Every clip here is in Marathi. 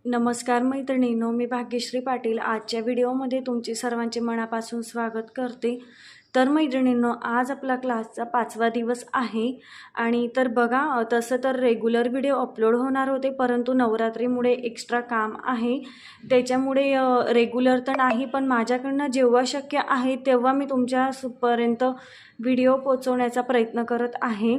नमस्कार मैत्रिणींनो, मी भाग्यश्री पाटील आजच्या व्हिडिओमध्ये तुमचे सर्वांचे मनापासून स्वागत करते। तर मैत्रिणींनो, आज आपला क्लासचा 5वा दिवस आहे आणि तर बघा, तसं तर रेग्युलर व्हिडिओ अपलोड होणार होते, परंतु नवरात्रीमुळे एक्स्ट्रा काम आहे, त्याच्यामुळे रेग्युलर तर नाही, पण माझ्याकडनं जेव्हा शक्य आहे तेव्हा मी तुमच्यापर्यंत व्हिडिओ पोहोचवण्याचा प्रयत्न करत आहे।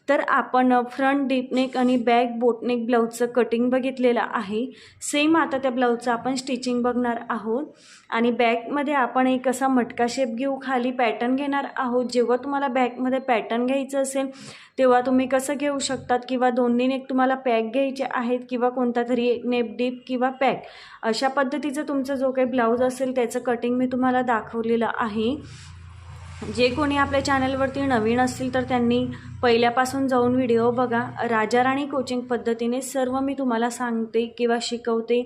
तर आपण फ्रंट डीपनेक आणि बॅक बोटनेक ब्लाऊजचं कटिंग बघितलेलं आहे। सेम आता त्या ब्लाऊजचं आपण स्टिचिंग बघणार आहोत आणि बॅकमध्ये आपण एक असा मटका शेप घेऊ, खाली पॅटर्न घेणार आहोत। जेव्हा तुम्हाला बॅकमध्ये पॅटर्न घ्यायचं असेल तेव्हा तुम्ही कसं घेऊ शकतात, किंवा दोन्ही नेक तुम्हाला पॅक घ्यायचे आहेत किंवा कोणता तरी एक नेक डीप किंवा पॅक, अशा पद्धतीचं तुमचा जो काही ब्लाऊज असेल त्याचं कटिंग मी तुम्हाला दाखवलेलं आहे। जे कोणी आपल्या चॅनलवरती नवीन असतील तर त्यांनी पहिल्यापासून जाऊन व्हिडिओ बघा। राजा राणी कोचिंग पद्धतीने सर्व मी तुम्हाला सांगते किंवा शिकवते,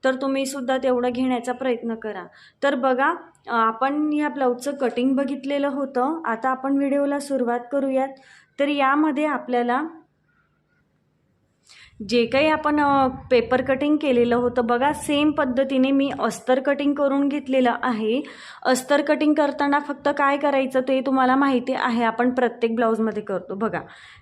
तर तुम्हीसुद्धा तेवढं घेण्याचा प्रयत्न करा। तर बघा, आपण या ब्लाऊजचं कटिंग बघितलेलं होतं, आता आपण व्हिडिओला सुरुवात करूयात। तर यामध्ये आपल्याला जे काही आपण पेपर कटिंग केलेलं होतं बघा, सेम पद्धतीने मी अस्तर कटिंग करून घेतलेलं आहे। अस्तर कटिंग करताना फक्त काय करायचं ते तुम्हाला माहिती आहे, आपण प्रत्येक ब्लाऊजमध्ये करतो बघा।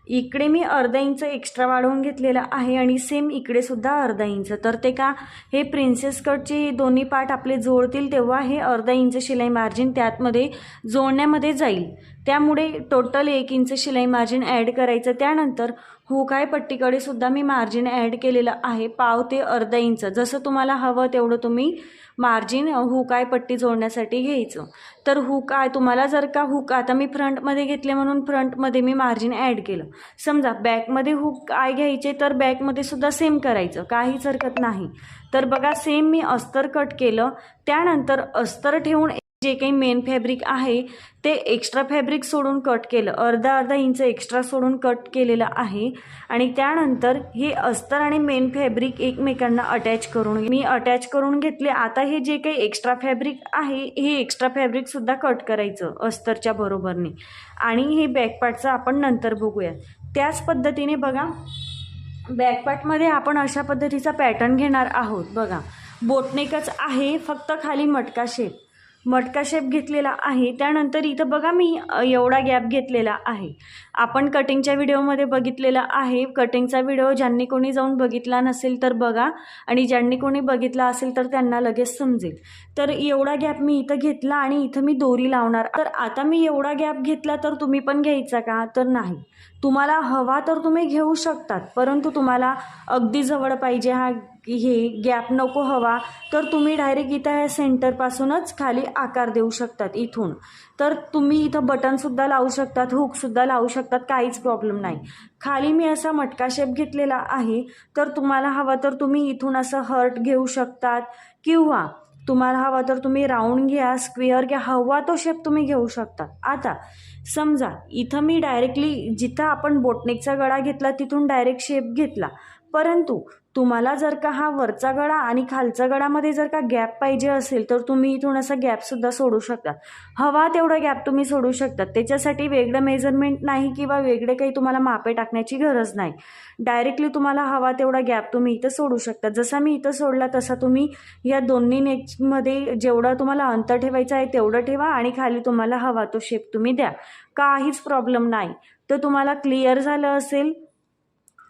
इकडे मी अर्धा इंच एक्स्ट्रा वाढवून घेतलेलं आहे आणि सेम इकडे सुद्धा अर्धा इंच। तर ते का, हे प्रिन्सेस कटचे दोन्ही पार्ट आपले जोडतील तेव्हा हे अर्धा इंच शिलाई मार्जिन त्यातमध्ये जोडण्यामध्ये जाईल, त्यामुळे टोटल 1 इंच शिलाई मार्जिन ॲड करायचं। त्यानंतर हुकाय पट्टीकडे सुद्धा मी मार्जिन ॲड केलेलं आहे, पाव ते अर्धा इंच, जसं तुम्हाला हवं तेवढं तुम्ही मार्जिन हुकाय पट्टी जोडण्यासाठी घ्यायचं। तर हुकाय तुम्हाला जर का हुक आता मी फ्रंटमध्ये घेतले म्हणून फ्रंटमध्ये मी मार्जिन ॲड केलं, समजा बॅकमध्ये हुकाय घ्यायचे तर बॅकमध्ये सुद्धा सेम करायचं, काहीच हरकत नाही। तर बघा, सेम मी अस्तर कट केलं, त्यानंतर अस्तर ठेवून जे काही मेन फॅब्रिक आहे ते एक्स्ट्रा फॅब्रिक सोडून कट केलं, अर्धा इंच एक्स्ट्रा सोडून कट केलेलं आहे आणि त्यानंतर हे अस्तर आणि मेन फॅब्रिक एकमेकांना अटॅच करून घेतले। आता हे जे काही एक्स्ट्रा फॅब्रिक आहे हे एक्स्ट्रा फॅब्रिक सुद्धा कट करायचं अस्तरच्या बरोबरने, आणि हे बॅक पार्टचं आपण नंतर बघूया। त्याच पद्धतीने बघा, बॅक पार्टमध्ये आपण अशा पद्धतीचा पॅटर्न घेणार आहोत बघा। बोटनेकच आहे, फक्त खाली मटका शेप घेतलेला आहे। त्यानंतर इथं बघा, मी एवढा गॅप घेतलेला आहे, आपण कटिंगच्या व्हिडिओमध्ये बघितलेला आहे। कटिंगचा व्हिडिओ ज्यांनी कोणी जाऊन बघितला नसेल तर बघा, आणि ज्यांनी कोणी बघितला असेल तर त्यांना लगेच समजेल। तर एवढा गॅप मी इथं घेतला आणि इथं मी दोरी लावणार। तर आता मी एवढा गॅप घेतला तर तुम्ही पण घ्यायचा का, तर नाही, तुम्हाला हवा तर तुम्ही घेऊ शकतात, परंतु तुम्हाला अगदी जवळ पाहिजे हे गॅप नको हवा तर तुम्ही डायरेक्ट इथं या सेंटरपासूनच खाली आकार देऊ शकतात इथून। तर तुम्ही इथं बटनसुद्धा लावू शकतात, हुकसुद्धा लावू शकतात, काहीच प्रॉब्लेम नाही। खाली मी असा मटका शेप घेतलेला आहे, तर तुम्हाला हवा तर तुम्ही इथून असं हर्ट घेऊ शकतात, किंवा तुम्हाला हवा तर तुम्ही राऊंड घ्या, स्क्वेअर घ्या, हवा तो शेप तुम्ही घेऊ शकता। आता समजा इथं मी डायरेक्टली जिथं आपण बोटनेकचा गळा घेतला तिथून डायरेक्ट शेप घेतला, परंतु तुम्हाला जर का हा वरचा गळा आणि खालचा गळामध्ये जर का गॅप पाहिजे असेल तर तुम्ही इथून असा गॅपसुद्धा सोडू शकता, हवा तेवढा गॅप तुम्ही सोडू शकता। त्याच्यासाठी वेगळं मेजरमेंट नाही किंवा वेगळे काही तुम्हाला मापे टाकण्याची गरज नाही, डायरेक्टली तुम्हाला हवा तेवढा गॅप तुम्ही इथं सोडू शकता। जसा मी इथं सोडला तसा तुम्ही या दोन्ही नेकमध्ये जेवढा तुम्हाला अंतर ठेवायचं आहे तेवढं ठेवा, आणि खाली तुम्हाला हवा तो शेप तुम्ही द्या, काहीच प्रॉब्लेम नाही। तर तुम्हाला क्लिअर झालं असेल,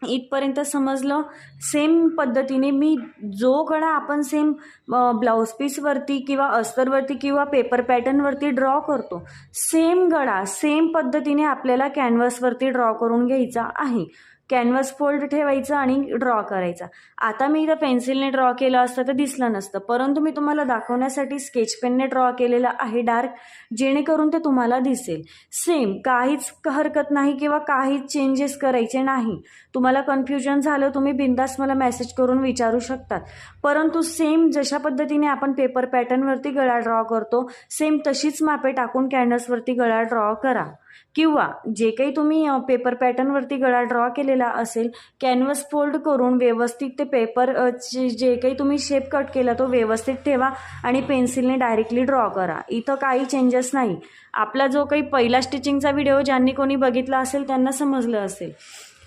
इथपर्यंत समजलं। सेम पद्धतीने मी जो गळा आपण सेम ब्लाऊज पीसवरती किंवा अस्तरवरती किंवा पेपर पॅटर्नवरती ड्रॉ करतो, सेम गळा सेम पद्धतीने आपल्याला कॅनव्हासवरती ड्रॉ करून घ्यायचा आहे। कॅनव्हास फोल्ड ठेवायचं आणि ड्रॉ करायचा। आता मी इथं पेन्सिलने ड्रॉ केलं असतं तर दिसलं नसतं, परंतु मी तुम्हाला दाखवण्यासाठी स्केच पेनने ड्रॉ केलेलं आहे डार्क, जेणेकरून ते तुम्हाला दिसेल। सेम, काहीच हरकत नाही किंवा काहीच चेंजेस करायचे नाही। तुम्हाला कन्फ्युजन झालं तुम्ही बिंदास मला मेसेज करून विचारू शकतात, परंतु सेम जशा पद्धतीने आपण पेपर पॅटर्नवरती गळा ड्रॉ करतो सेम तशीच मापे टाकून कॅनव्हासवरती गळा ड्रॉ करा, किंवा जे काही तुम्ही पेपर पॅटर्नवरती गळा ड्रॉ केलेला असेल कॅनव्हास फोल्ड करून व्यवस्थित ते पेपर जे काही तुम्ही शेप कट केला तो व्यवस्थित ठेवा आणि पेन्सिलने डायरेक्टली ड्रॉ करा। इथं काही चेंजेस नाही। आपला जो काही पहिला स्टिचिंगचा व्हिडिओ ज्यांनी कोणी बघितला असेल त्यांना समजलं असेल,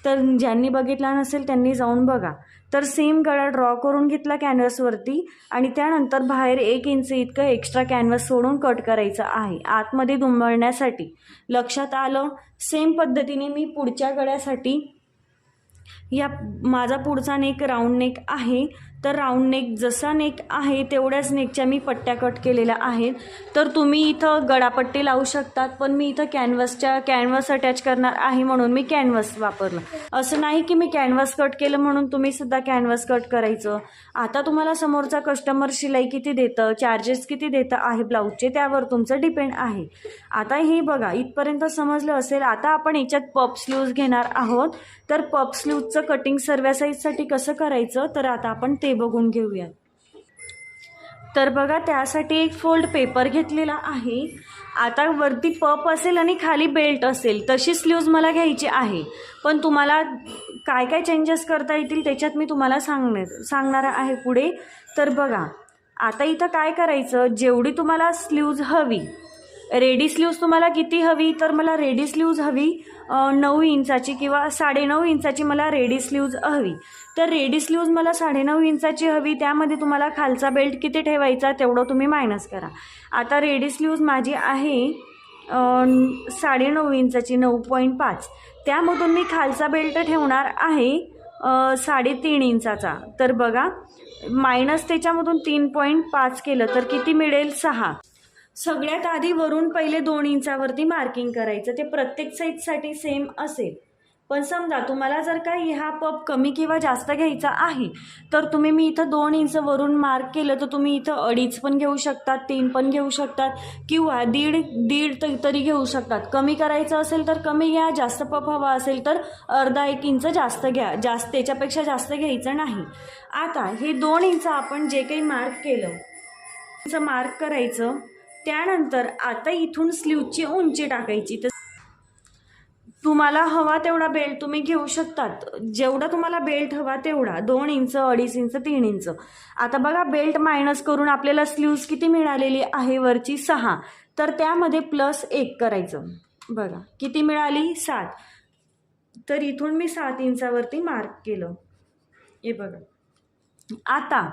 तर ज्यांनी बघितला नसेल त्यांनी जाऊन बघा। तर सेम गळा ड्रॉ करून घेतला कॅनव्हसवरती आणि त्यानंतर बाहेर 1 इंच इतकं एक्स्ट्रा कॅनव्हस सोडून कट करायचं आहे आतमध्ये दुमडण्यासाठी. लक्षात आलं? सेम पद्धतीने मी पुढच्या गळ्यासाठी या माझा पुढचा नेक राऊंड नेक आहे, तर राऊंड नेक जसा नेक आहे तेवढ्याच नेकच्या मी पट्ट्या कट केलेल्या आहेत. तर तुम्ही इथं गळापट्टी लावू शकतात, पण मी इथं कॅनव्हस अटॅच करणार आहे म्हणून मी कॅनव्हस वापरलं. असं नाही की मी कॅनव्हस कट केलं म्हणून तुम्ही सुद्धा कॅनव्हस कट करायचं. आता तुम्हाला समोरचा कस्टमर शिलाई किती देतं, चार्जेस किती देतं आहे ब्लाऊजचे, त्यावर तुमचं डिपेंड आहे. आता हे बघा, इथपर्यंत समजलं असेल. आता आपण याच्यात पफ स्लीव्ज घेणार आहोत. तर पफ स्लीव्जचं कटिंग सर्व्या साईजसाठी कसं करायचं, तर आता आपण ते बघून घेऊया. तर बघा, त्यासाठी एक फोल्ड पेपर घेतलेला आहे. आता वरती पफ असेल आणि खाली बेल्ट असेल तशी स्लीव्ज मला घ्यायची आहे, पण तुम्हाला काय काय चेंजेस करता येतील त्याच्यात मी तुम्हाला सांगणार आहे पुढे. तर बघा, आता इथं काय करायचं, जेवढी तुम्हाला स्लीव्ज हवी, रेडी स्लीव्ज तुम्हाला किती हवी, तर मला रेडी स्लीव्ज हवी 9 इंचाची किंवा 9.5 इंचाची मला रेडी स्लीव्ज हवी. तर रेडी स्लीव्ज मला 9.5 इंचाची हवी. त्यामध्ये तुम्हाला खालचा बेल्ट किती ठेवायचा तेवढं तुम्ही मायनस करा. आता रेडी स्लीव्ज माझी आहे 9.5 इंचाची, 9.5. त्यामधून मी खालचा बेल्ट ठेवणार आहे 3.5 इंचाचा. तर बघा, मायनस त्याच्यामधून 3.5 केलं तर किती मिळेल, 6. सगळ्यात आधी वरून पहिले 2 इंचावरती मार्किंग करायचं. ते प्रत्येक साईजसाठी सेम असेल. पण समजा तुम्हाला जर का ह्या पफ कमी किंवा जास्त घ्यायचा आहे, तर तुम्ही मी इथं 2 इंच वरून मार्क केलं तर तुम्ही इथं 2.5 पण घेऊ शकतात, 3 पण घेऊ शकतात किंवा 1.5 तरी घेऊ शकतात. कमी करायचं असेल तर कमी घ्या, जास्त पफ हवा असेल तर अर्धा 1 इंच जास्त घ्या, त्याच्यापेक्षा जास्त घ्यायचं नाही. आता हे 2 इंच आपण जे काही मार्क केलं मार्क करायचं. त्यानंतर आता इथून स्लीवची उंची टाकायची. तर तुम्हाला हवा तेवढा बेल्ट तुम्ही घेऊ शकतात, जेवढा तुम्हाला बेल्ट हवा तेवढा, 2 इंच, 2.5 इंच, 3 इंच. आता बघा, बेल्ट मायनस करून आपल्याला स्लीव्ज किती मिळालेली आहे, वरची 6. तर त्यामध्ये +1 करायचं. बघा किती मिळाली, 7. तर इथून मी 7 इंचावरती मार्क केलं. हे बघा, आता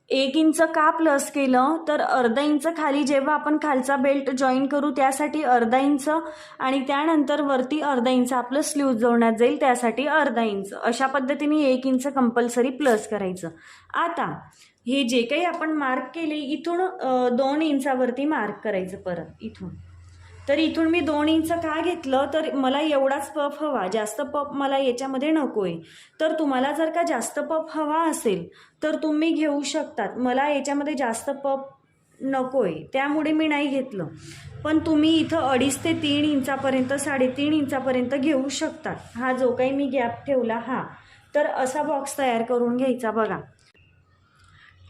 1 इंच का प्लस केलं, तर अर्धा इंच खाली जेव्हा आपण खालचा बेल्ट जॉईन करू त्यासाठी अर्धा इंच, आणि त्यानंतर वरती अर्धा इंच आपलं स्लीव जोडण्यात जाईल त्यासाठी अर्धा इंच. अशा पद्धतीने 1 इंच कंपल्सरी प्लस करायचं. आता हे जे काही आपण मार्क केले इथून 2 इंचावरती मार्क करायचं परत इथून. तर इथून मी 2 इंच का घेतलं, तर मला एवढाच पफ हवा, जास्त पफ मला याच्यामध्ये नको आहे. तर तुम्हाला जर का जास्त पफ हवा असेल तर तुम्ही घेऊ शकतात. मला याच्यामध्ये जास्त पफ नको आहे त्यामुळे मी नाही घेतलं, पण तुम्ही इथं 2.5 ते 3 इंचापर्यंत, 3.5 इंचापर्यंत घेऊ शकतात. हा जो काही मी गॅप ठेवला हा, तर असा बॉक्स तयार करून घ्यायचा. बघा,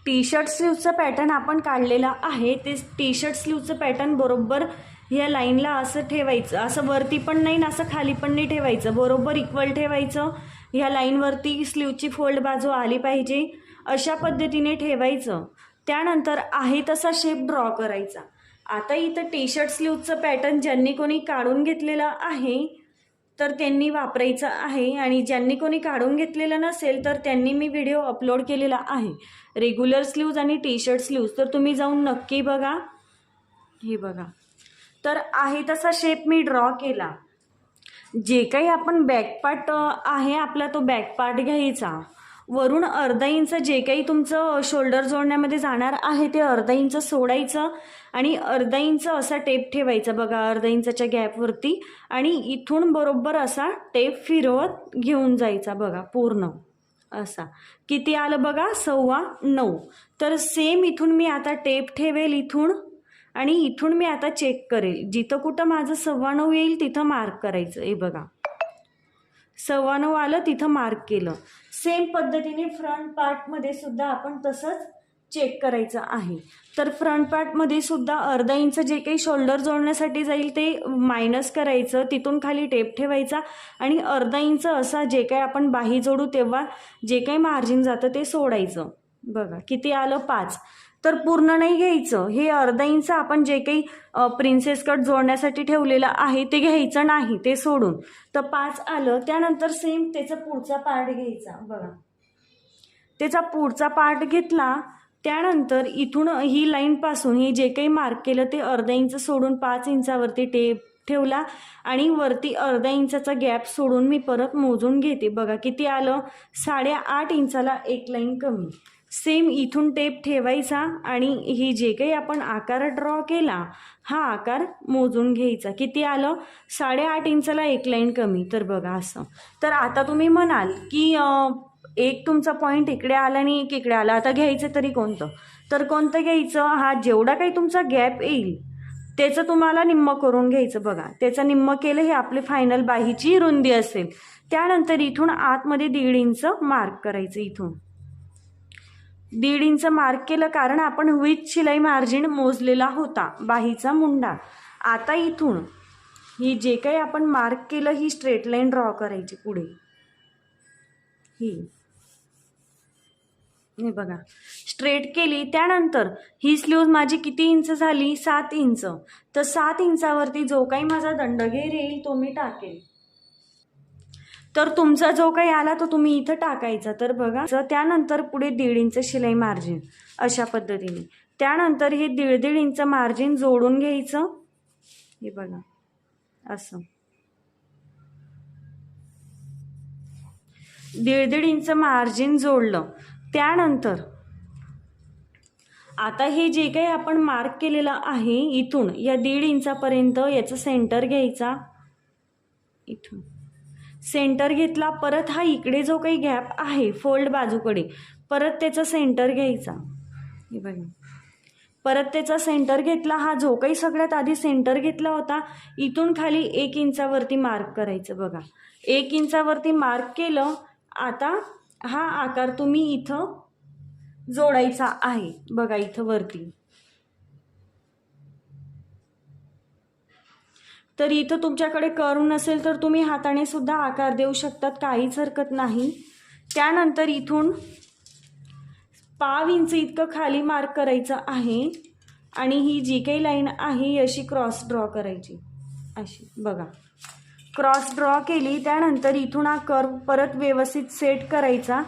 टी शर्ट स्लीवचं पॅटर्न आपण काढलेलं आहे. ते टी शर्ट स्लीवचं पॅटर्न बरोबर या लाईनला असं ठेवायचं, असं वरती पण नाही ना असं खाली पण नाही ठेवायचं, बरोबर इक्वल ठेवायचं. ह्या लाईनवरती स्लीवची फोल्ड बाजू आली पाहिजे, अशा पद्धतीने ठेवायचं. त्यानंतर आहे तसा शेप ड्रॉ करायचा. आता इथं टी शर्ट स्लीवचं पॅटर्न ज्यांनी कोणी काढून घेतलेलं आहे तर त्यांनी वापरायचं आहे, आणि ज्यांनी कोणी काढून घेतलेलं नसेल तर त्यांनी मी व्हिडिओ अपलोड केलेला आहे, रेग्युलर स्लीव्ज आणि टी शर्ट स्लीव्ज. तर तुम्ही जाऊन नक्की बघा. हे बघा, तर आहे तसा शेप मी ड्रॉ केला. जे काही आपण बॅक पार्ट आहे आपला तो बॅक पार्ट घ्यायचा. वरून अर्धा इंच जे काही तुमचं शोल्डर जोडण्यामध्ये जाणार आहे ते अर्धा इंच सोडायचं आणि अर्धा इंच असा टेप ठेवायचा. बघा, अर्धा इंचाच्या गॅपवरती, आणि इथून बरोबर असा टेप फिरवत घेऊन जायचा. बघा, पूर्ण असा. किती आलं बघा, 9.25. तर सेम इथून मी आता टेप ठेवेल इथून, आणि इथून मी आता चेक करेल. जिथं कुठं माझं 9.25 येईल तिथं मार्क करायचं. हे बघा, 9.25 आलं तिथं मार्क केलं. सेम पद्धतीने फ्रंट पार्टमध्ये सुद्धा आपण तसंच चेक करायचं आहे. तर फ्रंट पार्टमध्ये सुद्धा अर्धा इंच जे काही शोल्डर जोडण्यासाठी जाईल ते मायनस करायचं, तिथून खाली टेप ठेवायचा, आणि अर्धा इंच असा जे काही आपण बाही जोडू तेव्हा जे काही मार्जिन जातं ते सोडायचं. बघा किती आलं, 5. तर पूर्ण नाही घ्यायचं, हे अर्धा इंच आपण जे काही प्रिन्सेस कट जोडण्यासाठी ठेवलेलं आहे ते घ्यायचं नाही, ते सोडून. तर 5 आलं. त्यानंतर सेम त्याचा पुढचा पार्ट घ्यायचा. बघा, त्याचा पुढचा पार्ट घेतला. त्यानंतर इथून ही लाईनपासून हे जे काही मार्क केलं ते अर्धा इंच सोडून 5 इंचावरती टेप ठेवला आणि वरती अर्धा इंचाचा गॅप सोडून मी परत मोजून घेते. बघा किती आलं, 8.5 इंचाला एक लाईन कमी. सेम इथून टेप ठेवायचा आणि ही जे काही आपण आकार ड्रॉ केला हा आकार मोजून घ्यायचा. किती आलं, 8.5 इंचाला एक लाईन कमी. तर बघा असं. तर आता तुम्ही म्हणाल की एक तुमचा पॉईंट इकडे आला आणि एक इकडे आला, आता घ्यायचं तरी कोणतं? तर कोणतं घ्यायचं, हा जेवढा काही तुमचा गॅप येईल त्याचं तुम्हाला निम्म करून घ्यायचं. बघा त्याचं निम्म केलं हे आपली फायनल बाहीची रुंदी असेल. त्यानंतर इथून आतमध्ये 1.5 इंच मार्क करायचं. इथून 1.5 इंच मार्क केलं कारण आपण विथ शिलाई मार्जिन मोजलेला होता बाहीचा मुंडा. आता इथून ही जे काही आपण मार्क केलं ही स्ट्रेट लाईन ड्रॉ करायची पुढे. हे बघा स्ट्रेट केली. त्यानंतर ही स्लीव्ज माझी किती इंच झाली, 7 इंच. तर 7 इंचावरती जो काही माझा दंडघेर येईल तो मी टाकेल. तर तुमचा जो काही आला तो तुम्ही इथं टाकायचा. तर बघा त्यानंतर पुढे 1.5 इंच शिलाई मार्जिन अशा पद्धतीने. त्यानंतर हे 1.5 इंच मार्जिन जोडून घ्यायचं. हे बघा असं 1.5 इंच मार्जिन जोडलं. त्यानंतर आता हे जे काही आपण मार्क केलेलं आहे इथून या 1.5 इंचापर्यंत याचं सेंटर घ्यायचा. इथून सेंटर घेतला. परत हा इकडे जो काही गॅप आहे फोल्ड बाजूकडे परत त्याचा सेंटर घ्यायचा. हे बघा परत त्याचा सेंटर घेतला. हा जो काही सगळ्यात आधी सेंटर घेतला होता इथून खाली 1 इंचावरती मार्क करायचं. बघा 1 इंचावरती मार्क केलं. आता हा आकार तुम्ही इथं जोडायचा आहे. बघा इथं वरती. तर इथं तुमच्याकडे कर्व नसेल तर तुम्ही हाताने सुद्धा आकार देऊ शकतात, काहीच हरकत नाही. त्यानंतर इथून 1/2 इंच इतकं खाली मार्क करायचं आहे आणि ही जी काही लाईन आहे अशी क्रॉस ड्रॉ करायची. अशी बघा क्रॉस ड्रॉ केली. त्यानंतर इथून हा कर्व परत व्यवस्थित सेट करायचा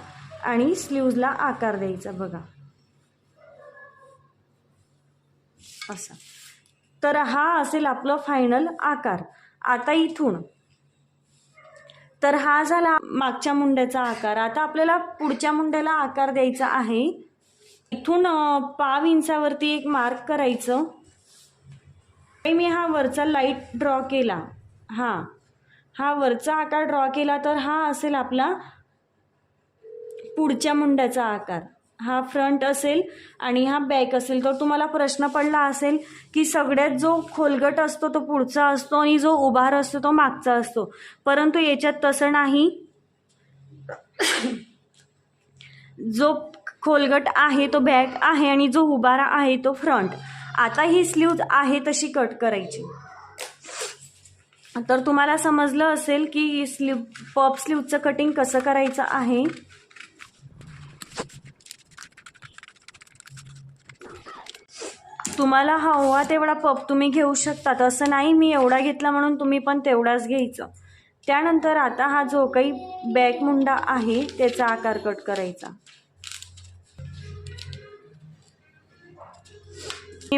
आणि स्लीव्जला आकार द्यायचा. बघा असा. तर हा असेल आपलं फायनल आकार. आता इथून तर हा झाला मागच्या मुंड्याचा आकार. आता आपल्याला पुढच्या मुंड्याला आकार द्यायचा आहे. इथून 1/2 इंचावरती एक मार्क करायचं. मी हा वरचा लाईट ड्रॉ केला. हा वरचा आकार ड्रॉ केला. तर हा असेल आपला पुढच्या मुंड्याचा आकार. हा फ्रंट असेल आणि हा बॅक असेल. तर तुम्हाला प्रश्न पडला असेल की सगळ्यात जो खोलगट असतो तो पुढचा असतो आणि जो उभार असतो तो मागचा असतो, परंतु याच्यात तसं नाही. जो खोलगट आहे तो बॅक आहे आणि जो उभारा आहे तो फ्रंट. आता ही स्लीव्ज आहे तशी कट करायची. तर तुम्हाला समजलं असेल की पफ स्लीव्जचं कटिंग कसं करायचं आहे. तुम्हाला हवा तेवढा पफ तुम्ही घेऊ शकता, असं नाही मी एवढा घेतला म्हणून तुम्ही पण तेवढाच घ्यायचं. त्यानंतर आता हा जो काही बॅक मुंडा आहे त्याचा आकार कट करायचा.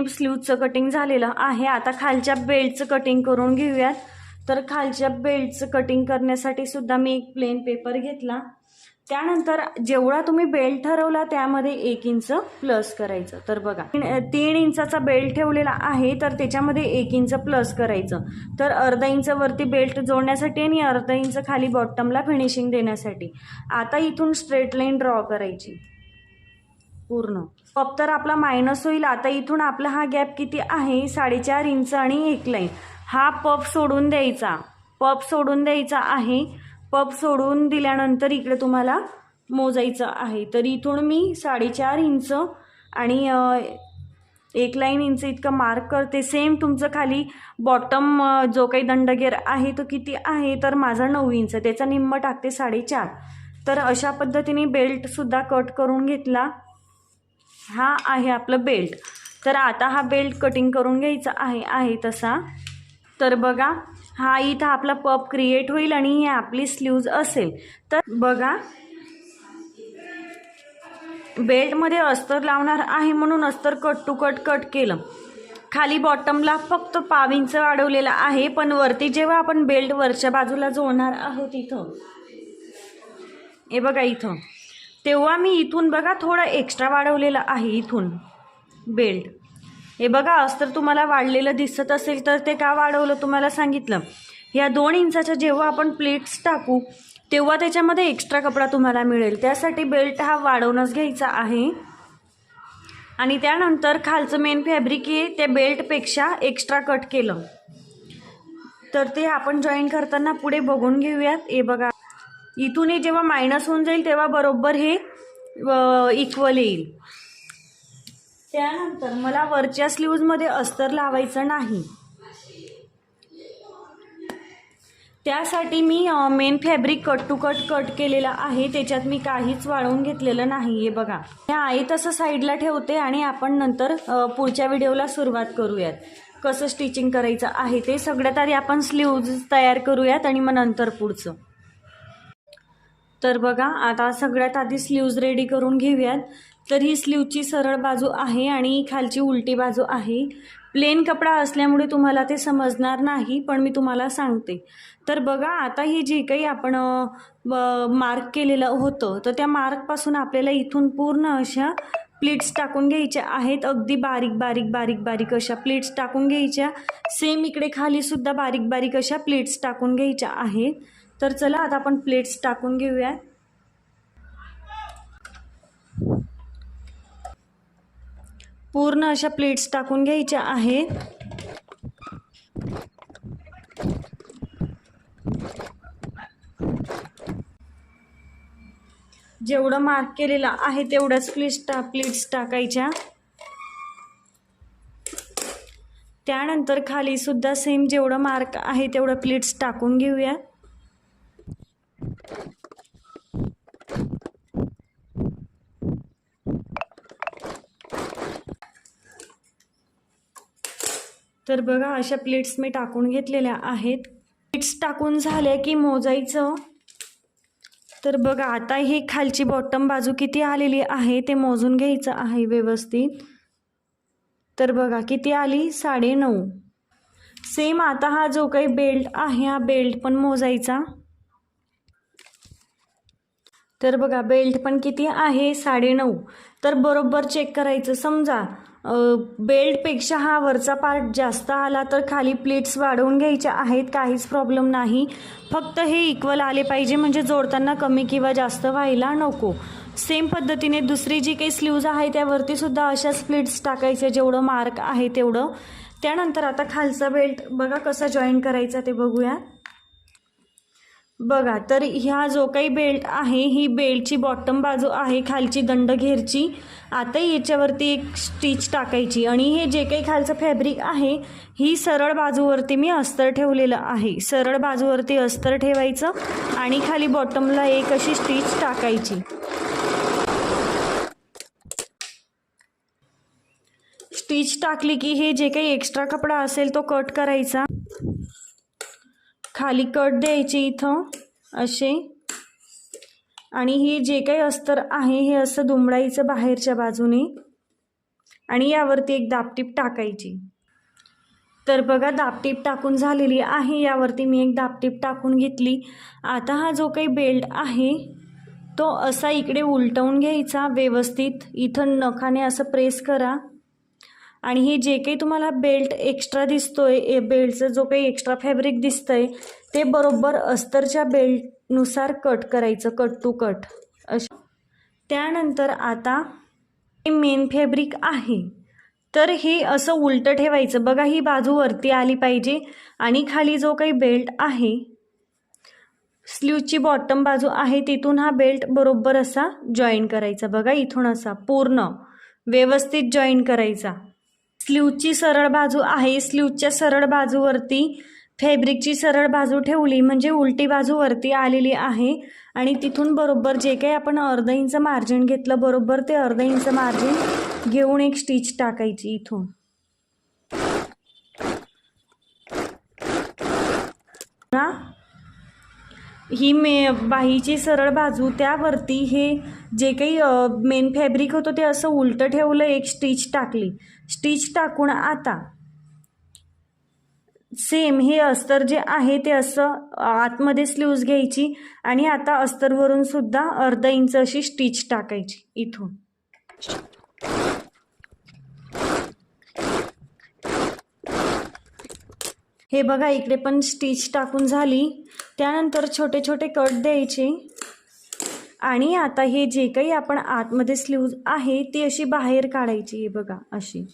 स्लीव्जचं कटिंग झालेलं आहे. आता खालच्या बेल्टचं कटिंग करून घेऊयात. तर खालच्या बेल्टचं कटिंग करण्यासाठी सुद्धा मी एक प्लेन पेपर घेतला. त्यानंतर जेवढा तुम्ही बेल्ट ठरवला त्यामध्ये 1 इंच प्लस करायचं. तर बघा 3 इंचाचा बेल्ट ठेवलेला आहे तर त्याच्यामध्ये 1 इंच प्लस करायचं. तर अर्धा इंच वरती बेल्ट जोडण्यासाठी आणि अर्धा इंच खाली बॉटमला फिनिशिंग देण्यासाठी. आता इथून स्ट्रेट लाईन ड्रॉ करायची पूर्ण. पफ तर आपला मायनस होईल. आता इथून आपला हा गॅप किती आहे, 4.5 इंच आणि एक लाईन. हा पफ सोडून द्यायचा. पफ सोडून द्यायचा आहे. पफ सोडून दिल्यानंतर इकडे तुम्हाला मोजायचं आहे. तर इथून मी 4.5 इंच आणि 1 लाईन इंच इतकं मार्क करते. सेम तुमचं खाली बॉटम जो काही दंडगेर आहे तो किती आहे, तर माझा 9 इंच, त्याचा निम्म टाकते 4.5. तर अशा पद्धतीने बेल्टसुद्धा कट करून घेतला. हा आहे आपलं बेल्ट. तर आता हा बेल्ट कटिंग करून घ्यायचा आहे तसा. तर बघा हा इथं आपला पफ क्रिएट होईल आणि ही आपली स्लीव्ज असेल. तर बघा बेल्टमध्ये अस्तर लावणार आहे म्हणून अस्तर कट टू कट केलं. खाली बॉटमला फक्त 1/2 इंच वाढवलेला आहे, पण वरती जेव्हा आपण बेल्ट वरच्या बाजूला जोडणार आहोत इथं, हे बघा इथं, तेव्हा मी इथून बघा थोडं एक्स्ट्रा वाढवलेलं आहे इथून बेल्ट. हे बघा अस्तर तुम्हाला वाढलेलं दिसत असेल तर ते का वाढवलं तुम्हाला सांगितलं. ह्या 2 इंचाच्या जेव्हा आपण प्लेट्स टाकू तेव्हा त्याच्यामध्ये एक्स्ट्रा कपडा तुम्हाला मिळेल, त्यासाठी बेल्ट हा वाढवूनच घ्यायचा आहे. आणि त्यानंतर खालचं मेन फॅब्रिक हे त्या बेल्टपेक्षा एक्स्ट्रा कट केलं, तर ते आपण जॉईन करताना पुढे बघून घेऊयात. हे बघा इथून हे जेव्हा मायनस होऊन जाईल तेव्हा बरोबर हे इक्वल येईल. त्यानंतर मला वरच्या स्लीव्जमध्ये अस्तर लावायचं नाही, त्यासाठी मी main fabric cut to cut केलेला आहे, त्याच्यात मी काहीच वाळवून घेतलेलं नाही. हे बघा हे आहे तसं साईडला ठेवते आणि आपण नंतर पुढच्या व्हिडिओला सुरुवात करूयात. कसं स्टिचिंग करायचं आहे ते सगळ्यात आधी आपण स्लीव्ज तयार करूयात आणि मग नंतर पुढचं. तर बघा आता सगळ्यात आधी स्लीव्ज रेडी करून घेऊयात. तर ही स्लीवची सरळ बाजू आहे आणि खालची उलटी बाजू आहे. प्लेन कपडा असल्यामुळे तुम्हाला ते समजणार नाही, पण मी तुम्हाला सांगते. तर बघा आता ही जी काही आपण मार्क केलेलं होतं तर त्या मार्कपासून आपल्याला इथून पूर्ण अशा प्लीट्स टाकून घ्यायच्या आहेत. अगदी बारीक बारीक बारीक बारीक अशा प्लीट्स टाकून घ्यायच्या. सेम इकडे खालीसुद्धा बारीक बारीक अशा प्लीट्स टाकून घ्यायच्या आहेत. तर चला आता आपण प्लेट्स टाकून घेऊया. पूर्ण अशा प्लेट्स टाकून घ्यायच्या आहेत. जेवढं मार्क केलेलं आहे तेवढ्याच प्लेट्स टाकायच्या. त्यानंतर खाली सुद्धा सेम जेवढं मार्क आहे तेवढं प्लेट्स टाकून घेऊया. तर बघा अशा प्लेट्स मी टाकून घेतलेल्या आहेत. प्लेट्स टाकून झाल्या की मोजायचं. तर बघा आता ही खालची बॉटम बाजू किती आलेली आहे ते मोजून घ्यायचं आहे व्यवस्थित. तर बघा किती आली, 9.5. सेम आता हा जो काही बेल्ट आहे हा बेल्ट पण मोजायचा. तर बघा बेल्ट पण किती आहे, 9.5. तर बरोबर चेक करायचं. समजा बेल्टपेक्षा हा वरचा पार्ट जास्त आला तर खाली प्लेट्स वाढवून घ्यायच्या आहेत, काहीच प्रॉब्लेम नाही. फक्त हे इक्वल आले पाहिजे, म्हणजे जोडताना कमी किंवा जास्त व्हायला नको. सेम पद्धतीने दुसरी जी काही स्लीव्ज आहे त्यावरती सुद्धा अशाच प्लेट्स टाकायचे जेवढं मार्क आहे तेवढं. त्यानंतर आता खालचा बेल्ट बघा कसा जॉईन करायचा ते बघूया. बघा तर ह्या जो काही बेल्ट आहे ही बेल्टची बॉटम बाजू आहे खालची दंडघेरची. आता याच्यावरती एक स्टिच टाकायची आणि हे जे काही खालचं फॅब्रिक आहे ही सरळ बाजूवरती मी अस्तर ठेवलेलं आहे. सरळ बाजूवरती अस्तर ठेवायचं आणि खाली बॉटमला एक अशी स्टिच टाकायची. स्टिच टाकली की हे जे काही एक्स्ट्रा कपडा असेल तो कट करायचा. खाली कट द्यायची इथं असे, आणि हे जे काही अस्तर आहे हे असं दुमडायचं बाहेरच्या बाजूने आणि यावरती एक दाबटीप टाकायची. तर बघा दाबटीप टाकून झालेली आहे. यावरती मी एक दाबटीप टाकून घेतली. आता हा जो काही बेल्ट आहे तो असा इकडे उलटवून घ्यायचा व्यवस्थित. इथं नखाने असं प्रेस करा आणि हे जे काही तुम्हाला बेल्ट एक्स्ट्रा दिसतोय, बेल्टचं जो काही एक्स्ट्रा फॅब्रिक दिसतंय ते बरोबर अस्तरच्या बेल्टनुसार कट करायचं, कट टू कट असं. त्यानंतर आता हे मेन फॅब्रिक आहे तर हे असं उलटं ठेवायचं. बघा ही बाजू वरती आली पाहिजे आणि खाली जो काही बेल्ट आहे स्लीवची बॉटम बाजू आहे तिथून हा बेल्ट बरोबर असा जॉईन करायचा. बघा इथून असा पूर्ण व्यवस्थित जॉईन करायचा. स्लीवची सरळ बाजू आहे, स्लीवच्या सरळ बाजूवरती फॅब्रिकची सरळ बाजू ठेवली म्हणजे उलटी बाजू वरती आलेली आहे आणि तिथून बरोबर जे काही आपण अर्धा इंच मार्जिन घेतलं बरोबर ते अर्धा इंच मार्जिन घेऊन एक स्टिच टाकायची इथून. ही बाहीची सरळ बाजू, त्यावरती हे जे काही मेन फॅब्रिक होतं ते असं उलटं ठेवलं, एक स्टिच टाकली. स्टिच टाकून आता सेम हे अस्तर जे आहे ते असं आतमध्ये स्लीव्ज घ्यायची आणि आता अस्तरवरून सुद्धा अर्धा इंच अशी स्टिच टाकायची इथून. हे बघा इकडे पण स्टिच टाकून झाली. त्यानंतर छोटे छोटे कट द्यायचे आणि आता हे जे काही आपण आतमध्ये स्लीव्ज आहे ती अशी बाहेर काढायची. हे बघा अशी.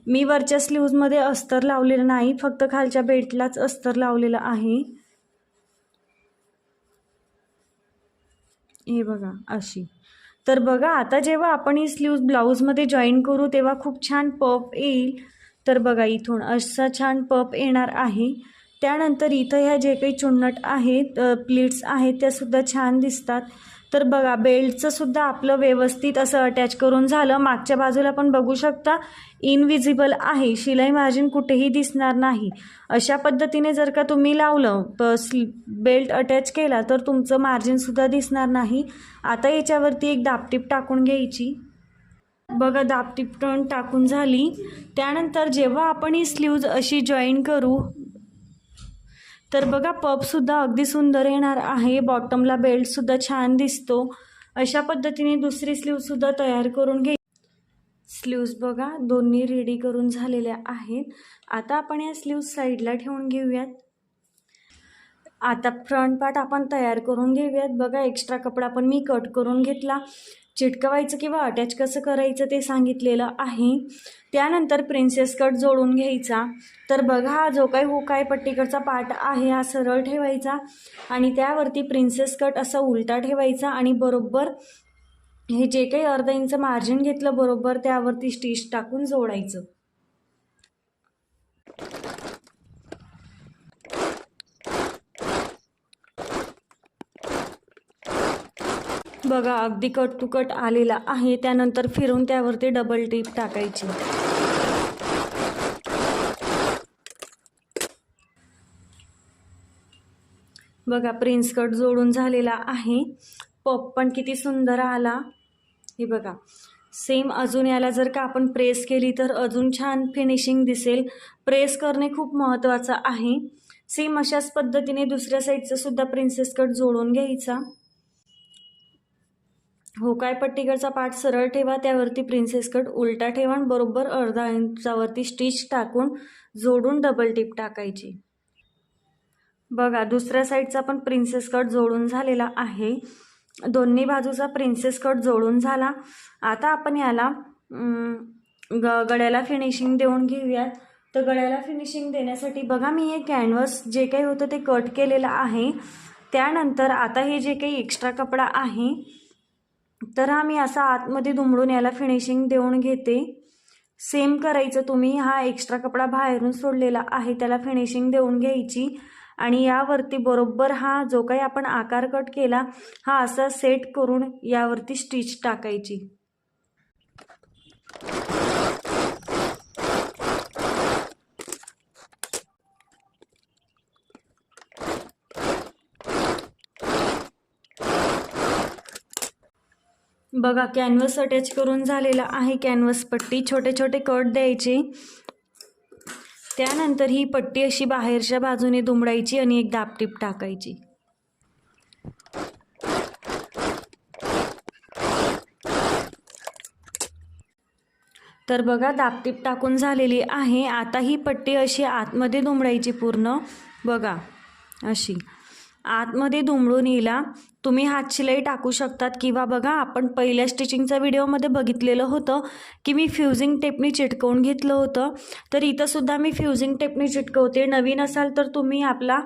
मी वरच्या स्लीव्जमध्ये अस्तर लावलेलं नाही, फक्त खालच्या बेल्टलाच अस्तर लावलेलं आहे. हे बघा अशी. तर बघा आता जेव्हा आपण ही स्लीव्ज ब्लाऊजमध्ये जॉईन करू तेव्हा खूप छान पफ येईल. तर बघा इथून असा छान पफ येणार आहे. त्यानंतर इथं ह्या जे काही चुन्नट आहेत, प्लीट्स आहेत, त्यासुद्धा छान दिसतात. तर बघा बेल्टचं सुद्धा आपलं व्यवस्थित असं अटॅच करून झालं. मागच्या बाजूला पण बघू शकता इनविजिबल आहे, शिलाई मार्जिन कुठेही दिसणार नाही. अशा पद्धतीने जर का तुम्ही लावलं बेल्ट अटॅच केला तर तुमचं मार्जिनसुद्धा दिसणार नाही. आता याच्यावरती एक दाबटीप टाकून घ्यायची. बघा दाबटीप टाकून झाली. त्यानंतर जेव्हा आपण ही स्लीव्ज अशी जॉईन करू तर बघा पफसुद्धा अगदी सुंदर येणार आहे. बॉटमला बेल्टसुद्धा छान दिसतो. अशा पद्धतीने दुसरी स्लीव्हसुद्धा तयार करून घे. स्लीव्ज बघा दोन्ही रेडी करून झालेल्या आहेत. आता आपण या स्लीव्ज साईडला ठेवून घेऊयात. आता फ्रंट पार्ट आपण तयार करून घेऊयात. बघा एक्स्ट्रा कपडा पण मी कट करून घेतला. चिटकवायचं किंवा अटॅच कसं करायचं ते सांगितलेलं आहे. त्यानंतर प्रिन्सेस कट जोडून घ्यायचा. तर बघा हा जो काही हुक पट्टीकडचा पार्ट आहे हा सरळ ठेवायचा आणि त्यावरती प्रिन्सेस कट असा उलटा ठेवायचा आणि बरोबर हे जे काही अर्धा इंच मार्जिन घेतलं बरोबर त्यावरती स्टिच टाकून जोडायचं. बघा अगदी कट टू कट आलेला आहे. त्यानंतर फिरून त्यावरती डबल टिप टाकायची. बघा प्रिन्स कट जोडून झालेला आहे. पॉप पण किती सुंदर आला. हे बघा सेम अजून याला जर का आपण प्रेस केली तर अजून छान फिनिशिंग दिसेल. प्रेस करणे खूप महत्त्वाचं आहे. सेम अशाच पद्धतीने दुसऱ्या साईडचं सुद्धा प्रिन्सेस कट जोडून घ्यायचा. हो काय पट्टीकडचा पार्ट सरळ ठेवा, त्यावरती प्रिन्सेस कट उलटा ठेवा आणि बरोबर अर्धा इंचावरती स्टिच टाकून जोडून डबल टिप टाकायची. बघा दुसऱ्या साईडचा पण प्रिन्सेस कट जोडून झालेला आहे. दोन्ही बाजूचा प्रिन्सेस कट जोडून झाला. आता आपण याला गळ्याला फिनिशिंग देऊन घेऊयात. तर गळ्याला फिनिशिंग देण्यासाठी बघा मी हे कॅनव्हस जे काही होतं ते कट केलेलं आहे. त्यानंतर आता हे जे काही एक्स्ट्रा कपडा आहे तर हा मी असा आतमध्ये दुमडून याला फिनिशिंग देऊन घेते. सेम करायचं तुम्ही. हा एक्स्ट्रा कपडा बाहेरून सोडलेला आहे त्याला फिनिशिंग देऊन घ्यायची आणि यावरती बरोबर हा जो काही आपण आकार कट केला हा असा सेट करून यावरती स्टिच टाकायची. बघा कॅनव्हस अटॅच करून झालेला आहे. कॅनव्हस पट्टी छोटे छोटे कट द्यायचे. त्यानंतर ही पट्टी अशी बाहेरच्या बाजूने दुमडायची आणि एक दाबटीप टाकायची. तर बघा दाबटीप टाकून झालेली आहे. आता ही पट्टी अशी आतमध्ये दुमडायची पूर्ण. बघा अशी आतमध्ये दुमडून हिला तुम्ही हात शिलाई टाकू शकतात किंवा बघा आपण पहिल्या स्टिचिंगच्या व्हिडिओमध्ये बघितलेलं होतं की मी फ्युजिंग टेपनी चिटकवून घेतलं होतं. तर इथंसुद्धा मी फ्युजिंग टेपनी चिटकवते. नवीन असाल तर तुम्ही आपला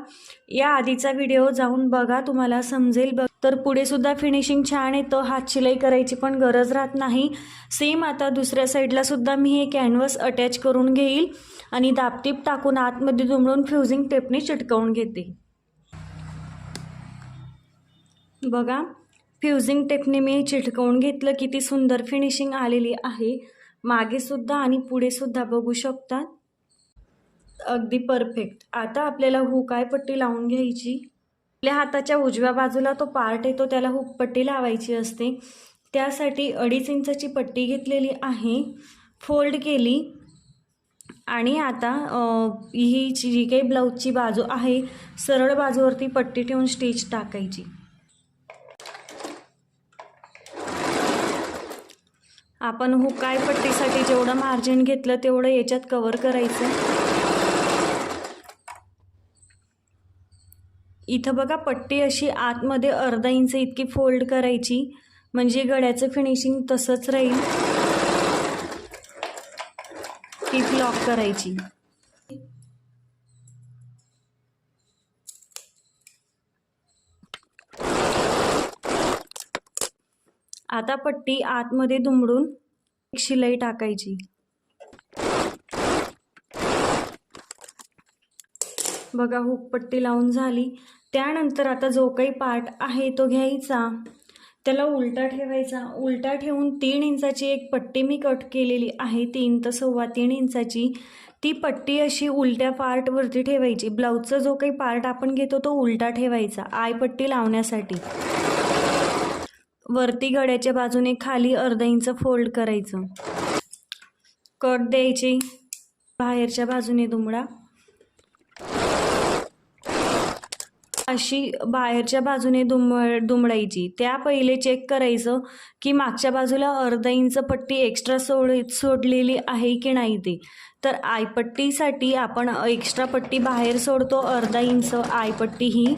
या आधीचा व्हिडिओ जाऊन बघा, तुम्हाला समजेल. तर पुढे सुद्धा फिनिशिंग छान येतं. हात शिलाई करायची पण गरज राहत नाही. सेम आता दुसऱ्या साईडला सुद्धा मी हे कॅनव्हस अटॅच करून घेईल आणि दाबटीप टाकून आतमध्ये दुमडून फ्युजिंग टेपनी चिटकवून घेते. बघा फ्युजिंग टेपने मी चिटकवून घेतलं. किती सुंदर फिनिशिंग आलेली आहे. मागे सुद्धा आणि पुढे सुद्धा बघू शकतात. अगदी परफेक्ट. आता आपल्याला हुक पट्टी लावून घ्यायची. आपल्या हाताच्या उजव्या बाजूला तो पार्ट येतो त्याला हुक पट्टी लावायची असते. त्यासाठी 2.5 इंचाची पट्टी घेतलेली आहे, फोल्ड केली आणि आता ही जी काही ब्लाऊजची बाजू आहे सरळ बाजूवरती पट्टी ठेवून स्टिच टाकायची. आपण हुकाय पट्टीसाठी जेवढं मार्जिन घेतलं तेवढं याच्यात कव्हर करायचं. इथं बघा पट्टी अशी आतमध्ये अर्धा इंच इतकी फोल्ड करायची, म्हणजे गळ्याचं फिनिशिंग तसंच राहील. टिप लॉक करायची. आता पट्टी आतमध्ये दुमडून एक शिलाई टाकायची. बघा हुक पट्टी लावून झाली. त्यानंतर आता जो काही पार्ट आहे तो घ्यायचा, त्याला उलटा ठेवायचा. उलटा ठेवून 3 इंचाची एक पट्टी मी कट केलेली आहे, 3 ते 3.25 इंचाची. ती पट्टी अशी उलट्या पार्टवरती ठेवायची. ब्लाऊजचा जो काही पार्ट आपण घेतो तो उलटा ठेवायचा पट्टी लावण्यासाठी. वरती गळ्याच्या बाजूने खाली अर्धा इंच फोल्ड करायचं. कट द्यायची. बाहेरच्या बाजूने दुमडा. अशी बाहेरच्या बाजूने दुमडायची. त्या पहिले चेक करायचं की मागच्या बाजूला अर्धा इंच पट्टी एक्स्ट्रा सोडलेली आहे की नाही ते. तर पट्टीसाठी आपण एक्स्ट्रा पट्टी बाहेर सोडतो अर्धा इंच. पट्टी ही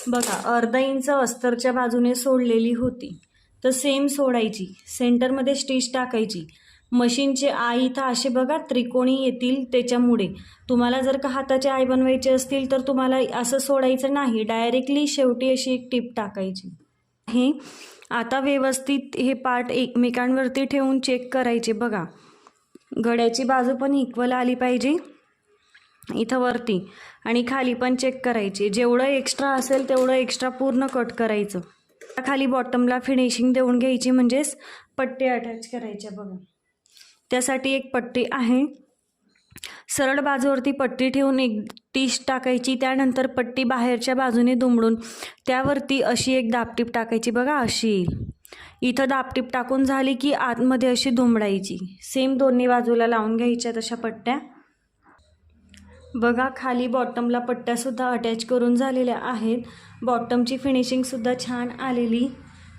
बघा अर्धा इंच अस्तरच्या बाजूने सोडलेली होती, तर सेम सोडायची. सेंटरमध्ये स्टिच टाकायची. मशीनचे इथं असे बघा त्रिकोणी येतील, त्याच्यामुळे तुम्हाला जर का हाताचे बनवायचे असतील तर तुम्हाला असं सोडायचं नाही, डायरेक्टली शेवटी अशी एक टिप टाकायची. हे आता व्यवस्थित हे पार्ट एकमेकांवरती ठेवून चेक करायचे. बघा गळ्याची बाजू पण इक्वल आली पाहिजे इथं वरती, आणि खाली पण चेक करायची. जेवढं एक्स्ट्रा असेल तेवढं एक्स्ट्रा पूर्ण कट करायचं. खाली बॉटमला फिनिशिंग देऊन घ्यायची, म्हणजेच पट्टी अटॅच करायच्या. बघा त्यासाठी एक पट्टी आहे, सरळ बाजूवरती पट्टी ठेवून एक टिच टाकायची. त्यानंतर पट्टी बाहेरच्या बाजूने दुमडून त्यावरती अशी एक दाबटीप टाकायची. बघा अशी इथं दाबटीप टाकून झाली की आतमध्ये अशी दुमडायची. सेम दोन्ही बाजूला लावून घ्यायच्या तशा पट्ट्या. बघा खाली बॉटमला पट्ट्यासुद्धा अटॅच करून झालेल्या आहेत. बॉटमची फिनिशिंगसुद्धा छान आलेली.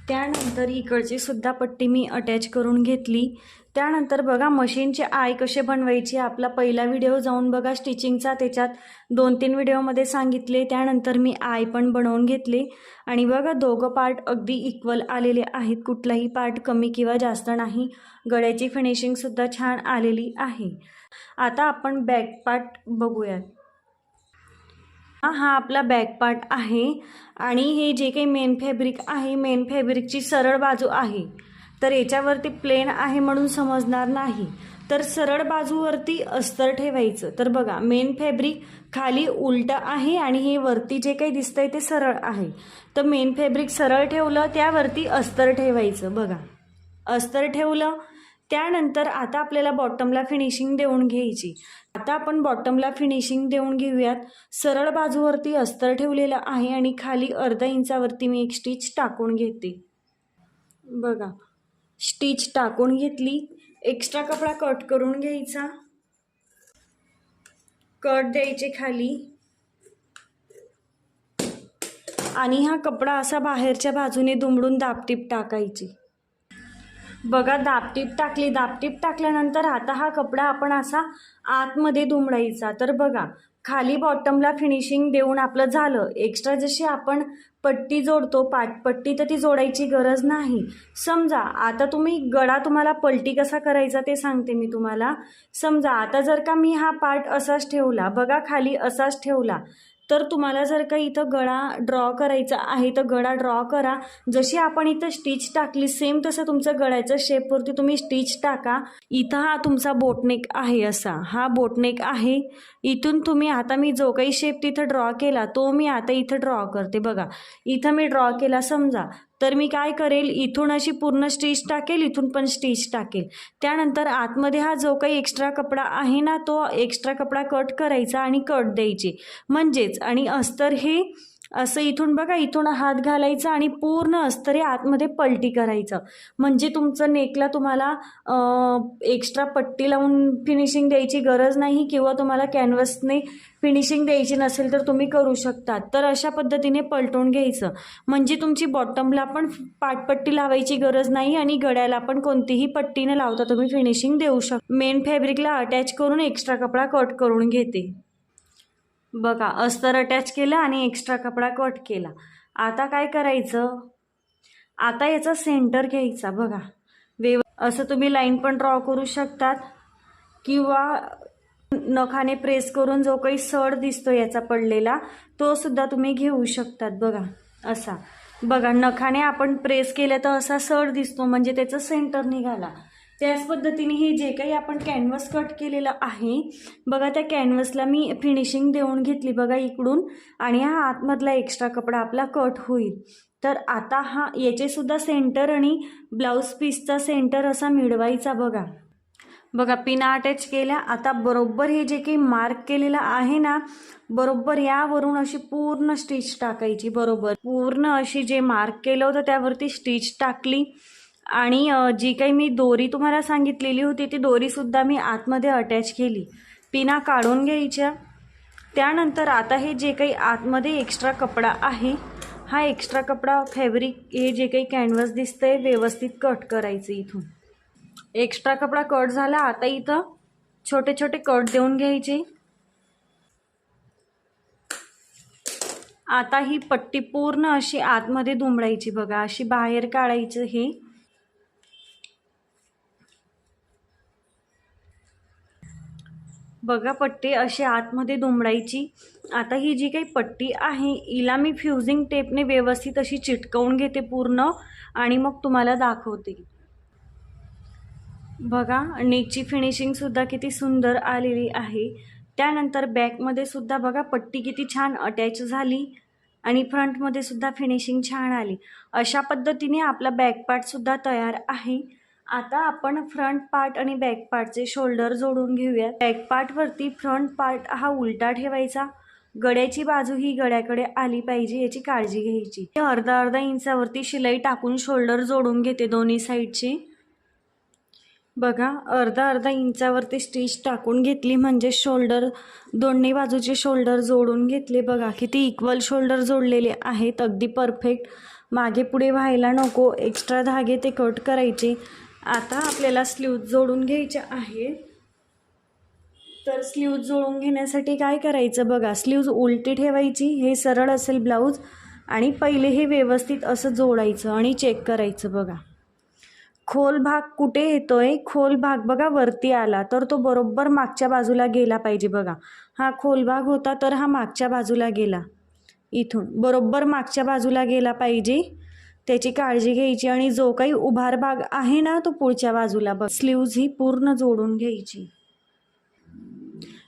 त्यानंतर इकडची सुद्धा पट्टी मी अटॅच करून घेतली. त्यानंतर बघा मशीनचे कसे बनवायचे आपला पहिला व्हिडिओ जाऊन बघा स्टिचिंगचा, त्याच्यात 2-3 व्हिडिओमध्ये सांगितले. त्यानंतर मी पण बनवून घेतले आणि बघा दोघं पार्ट अगदी इक्वल आलेले आहेत, कुठलाही पार्ट कमी किंवा जास्त नाही. गळ्याची फिनिशिंगसुद्धा छान आलेली आहे. आता आपण बॅक पार्ट बघूयात. हा आपला बॅक पार्ट आहे आणि हे जे काही मेन फॅब्रिक आहे, मेन फॅब्रिकची सरळ बाजू आहे. तर याच्यावरती प्लेन आहे म्हणून समजणार नाही, तर सरळ बाजूवरती अस्तर ठेवायचं. तर बघा मेन फॅब्रिक खाली उलटं आहे आणि हे वरती जे काही दिसतंय ते सरळ आहे. तर मेन फॅब्रिक सरळ ठेवलं, त्यावरती अस्तर ठेवायचं. बघा अस्तर ठेवलं. त्यानंतर आता आपल्याला बॉटमला फिनिशिंग देऊन घ्यायची. आता आपण बॉटमला फिनिशिंग देऊन घेऊयात. सरळ बाजूवरती अस्तर ठेवलेलं आहे आणि खाली अर्धा इंचावरती मी एक स्टिच टाकून घेते. बघा स्टिच टाकून घेतली. एक्स्ट्रा कपडा कट करून घ्यायचा. कट द्यायचे खाली आणि हा कपडा असा बाहेरच्या बाजूने दुमडून दाबटीप टाकायची. बघा दाबटीप टाकली. दाबटीप टाकल्यानंतर आता हा कपडा आपण असा आतमध्ये दुमडायचा. तर बघा खाली बॉटमला फिनिशिंग देऊन आपलं झालं. एक्स्ट्रा जशी आपण पट्टी जोडतो पाटपट्टी, तर ती जोडायची गरज नाही. समजा आता तुम्हाला पलटी कसा करायचा ते सांगते मी तुम्हाला. समजा आता जर का मी हा पार्ट असाच ठेवला, बघा खाली असाच ठेवला, तर तुम्हाला जर का इथं गळा ड्रॉ करायचा आहे तर गळा ड्रॉ करा. जशी आपण इथं स्टिच टाकली सेम तसं तुमचं गळ्याच्या शेपवरती तुम्ही स्टिच टाका. इथं हा तुमचा बोटनेक आहे, असा हा बोटनेक आहे. इथून तुम्ही आता मी जो काही शेप तिथं ड्रॉ केला तो मी आता इथं ड्रॉ करते. बघा इथं मी ड्रॉ केला समजा, तर मी काय करेल, इथून अशी पूर्ण स्टिच टाकेल, इथून पण स्टिच टाकेल. त्यानंतर आतमध्ये हा जो काही एक्स्ट्रा कपडा आहे ना, तो एक्स्ट्रा कपडा कट करायचा आणि कट द्यायची म्हणजेच. आणि अस्तर हे असं इथून बघा, इथून हात घालायचा आणि पूर्ण अस्तर हे आतमध्ये पलटी करायचं. म्हणजे तुमचं नेकला तुम्हाला एक्स्ट्रा पट्टी लावून फिनिशिंग द्यायची गरज नाही, किंवा तुम्हाला कॅनव्हसने फिनिशिंग द्यायची नसेल तर तुम्ही करू शकता. तर अशा पद्धतीने पलटून घ्यायचं, म्हणजे तुमची बॉटमला पण पाटपट्टी लावायची गरज नाही आणि गळ्याला पण कोणतीही पट्टी न लावता तुम्ही फिनिशिंग देऊ शकता. मेन फॅब्रिकला अटॅच करून एक्स्ट्रा कपडा कट करून घेते. बघा, अस्तर अटॅच केलं आणि एक्स्ट्रा कपडा कट केला. आता काय करायचं, आता याचा सेंटर घ्यायचा. बघा, असं तुम्ही लाईन पण ड्रॉ करू शकतात, किंवा नखाने प्रेस करून जो काही सड दिसतो याचा पडलेला तो सुद्धा तुम्ही घेऊ शकतात. बघा असा, बघा नखाने आपण प्रेस केलं तर असा सड दिसतो, म्हणजे त्याचं सेंटर निघाला. त्याच पद्धतीने हे जे काही आपण कॅनव्हस कट केलेलं आहे बघा, त्या कॅनव्हसला मी फिनिशिंग देऊन घेतली बघा इकडून, आणि हा आतमधला एक्स्ट्रा कपडा आपला कट होईल. तर आता हा याचे सुद्धा सेंटर आणि ब्लाऊज पीसचा सेंटर असा मिळवायचा. बघा बघा, पिना अटॅच केल्या. आता बरोबर हे जे काही मार्क केलेलं आहे ना, बरोबर यावरून अशी पूर्ण स्टिच टाकायची. बरोबर पूर्ण अशी जे मार्क केलं होतं त्यावरती स्टिच टाकली, आणि जी काही मी दोरी तुम्हाला सांगितलेली होती ती दोरीसुद्धा मी आतमध्ये अटॅच केली. पिना काढून घ्यायच्या. त्यानंतर आता हे जे काही आतमध्ये एक्स्ट्रा कपडा आहे, हा एक्स्ट्रा कपडा फॅब्रिक हे जे काही कॅनव्हस दिसतंय व्यवस्थित कट करायचं. इथून एक्स्ट्रा कपडा कट झाला. आता इथं छोटे छोटे कट देऊन घ्यायचे. आता ही पट्टी पूर्ण अशी आतमध्ये दुमडायची. बघा, अशी बाहेर काढायचं. हे बघा, पट्टी अशी आतमध्ये दुमडायची. आता ही जी काही पट्टी आहे हिला मी फ्युजिंग टेपने व्यवस्थित अशी चिटकवून घेते पूर्ण, आणि मग तुम्हाला दाखवते. बघा, नेकची फिनिशिंग सुद्धा किती सुंदर आलेली आहे. त्यानंतर बॅकमध्ये सुद्धा बघा पट्टी किती छान अटॅच झाली, आणि फ्रंटमध्ये सुद्धा फिनिशिंग छान आली. अशा पद्धतीने आपला बॅक पार्ट सुद्धा तयार आहे. आता आपण फ्रंट पार्ट आणि बॅक पार्टचे शोल्डर जोडून घेऊया. बॅक पार्टवरती फ्रंट पार्ट हा उलटा ठेवायचा. गळ्याची बाजू ही गळ्याकडे आली पाहिजे याची काळजी घ्यायची. अर्धा इंचावरती शिलाई टाकून शोल्डर जोडून घेते दोन्ही साईडचे. बघा, अर्धा इंचावरती स्टिच टाकून घेतली, म्हणजे शोल्डर दोन्ही बाजूचे शोल्डर जोडून घेतले. बघा किती इक्वल शोल्डर जोडलेले आहेत, अगदी परफेक्ट. मागे पुढे व्हायला नको. एक्स्ट्रा धागे ते कट करायचे. आता आपल्याला स्लीव्ज जोडून घ्यायच्या आहे. तर स्लीव्ज जोडून घेण्यासाठी काय करायचं, बघा स्लीव्ज उलटी ठेवायची. हे सरळ असेल ब्लाऊज, आणि पहिले हे व्यवस्थित असं जोडायचं आणि चेक करायचं. बघा, खोल भाग कुठे येतोय, खोल भाग बघा वरती आला तर तो बरोबर मागच्या बाजूला गेला पाहिजे. बघा, हा खोल भाग होता तर हा मागच्या बाजूला गेला. इथून बरोबर मागच्या बाजूला गेला पाहिजे, त्याची काळजी घ्यायची. आणि जो काही उभार भाग आहे ना तो पुढच्या बाजूला. बघ, स्लीव्ज ही पूर्ण जोडून घ्यायची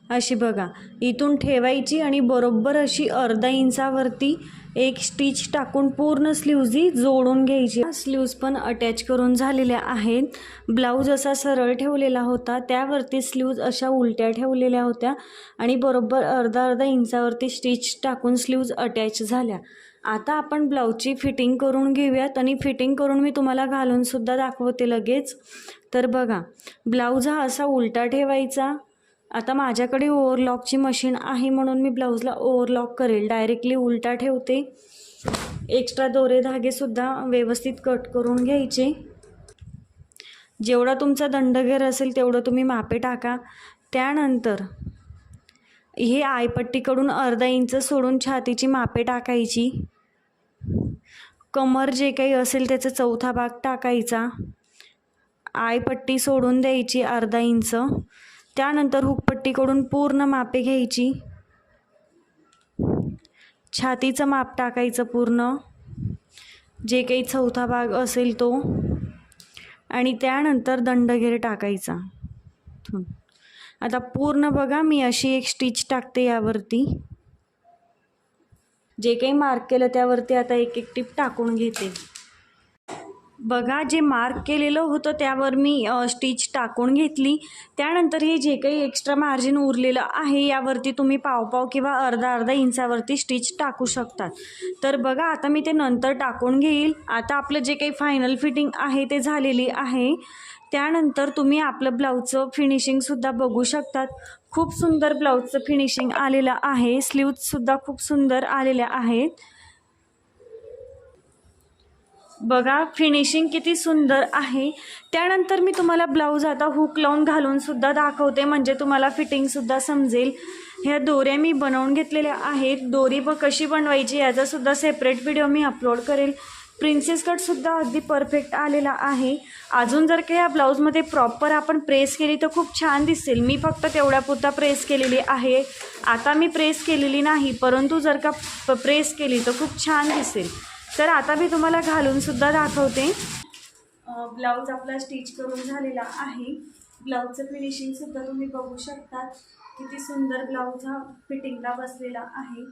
अशी. बघा, इथून ठेवायची आणि बरोबर अशी अर्धा इंचावरती एक स्टिच टाकून पूर्ण स्लीव्ज ही जोडून घ्यायची. स्लीव्ज पण अटॅच करून झालेल्या आहेत. ब्लाऊज असा सरळ ठेवलेला होता, त्यावरती स्लीव्ज अशा उलट्या ठेवलेल्या होत्या, आणि बरोबर अर्धा इंचावरती स्टिच टाकून स्लीव्ज अटॅच झाल्या. आता आपण ब्लाऊजची फिटिंग करून घेऊयात, आणि फिटिंग करून मी तुम्हाला घालून सुद्धा दाखवते लगेच. तर बघा, ब्लाऊज हा असा उलटा ठेवायचा. आता माझ्याकडे ओव्हरलॉकची मशीन आहे म्हणून मी ब्लाऊजला ओव्हरलॉक करेल. डायरेक्टली उलटा ठेवते. एक्स्ट्रा दोरे धागेसुद्धा व्यवस्थित कट करून घ्यायचे. जेवढा तुमचा दंडघेर असेल तेवढं तुम्ही मापे टाका. त्यानंतर हे आयपट्टीकडून अर्धा इंच सोडून छातीची मापे टाकायची. कमर जे काही असेल त्याचा चौथा भाग टाकायचा. आयपट्टी सोडून द्यायची अर्धा इंच. त्यानंतर हुकपट्टीकडून पूर्ण मापे घ्यायची. छातीचं माप टाकायचं पूर्ण, जे काही चौथा भाग असेल तो, आणि त्यानंतर दंडघेर टाकायचा. आता पूर्ण बघा, मी अशी एक स्टिच टाकते यावरती. जे काही मार्क केलं त्यावरती आता एक एक टिप टाकून घेते. बघा जे मार्क केलेलं होतं त्यावर मी स्टिच टाकून घेतली. त्यानंतर हे जे काही एक्स्ट्रा मार्जिन उरलेलं आहे यावरती तुम्ही पाव किंवा अर्धा इंचावरती स्टिच टाकू शकतात. तर बघा आता मी ते नंतर टाकून घेईल. आता आपलं जे काही फायनल फिटिंग आहे ते झालेली आहे. त्यानंतर तुम्ही आपलं ब्लाऊजचं फिनिशिंगसुद्धा बघू शकतात. खूप सुंदर ब्लाऊजचं फिनिशिंग आलेलं आहे. स्लीव्जसुद्धा खूप सुंदर आलेल्या आहेत. बघा फिनिशिंग किती सुंदर आहे. त्यानंतर मी तुम्हाला ब्लाऊज आता हुक लावून घालूनसुद्धा दाखवते, म्हणजे तुम्हाला फिटिंगसुद्धा समजेल. ह्या दोऱ्या मी बनवून घेतलेल्या आहेत. दोरी कशी बनवायची याचासुद्धा सेपरेट व्हिडिओ मी अपलोड करेल. प्रिन्सेस कटसुद्धा अगदी परफेक्ट आलेला आहे. अजून जर का या ब्लाऊजमध्ये प्रॉपर आपण प्रेस केली तर खूप छान दिसेल. मी फक्त तेवढ्यापुरता प्रेस केलेली आहे. आता मी प्रेस केलेली नाही, परंतु जर का प्रेस केली तर खूप छान दिसेल. तर आता मी तुम्हाला घालूनसुद्धा दाखवते. ब्लाऊज आपला स्टिच करून झालेला आहे. ब्लाऊजचं फिनिशिंगसुद्धा तुम्ही बघू शकता. किती सुंदर ब्लाऊज हा फिटिंगला बसलेला आहे.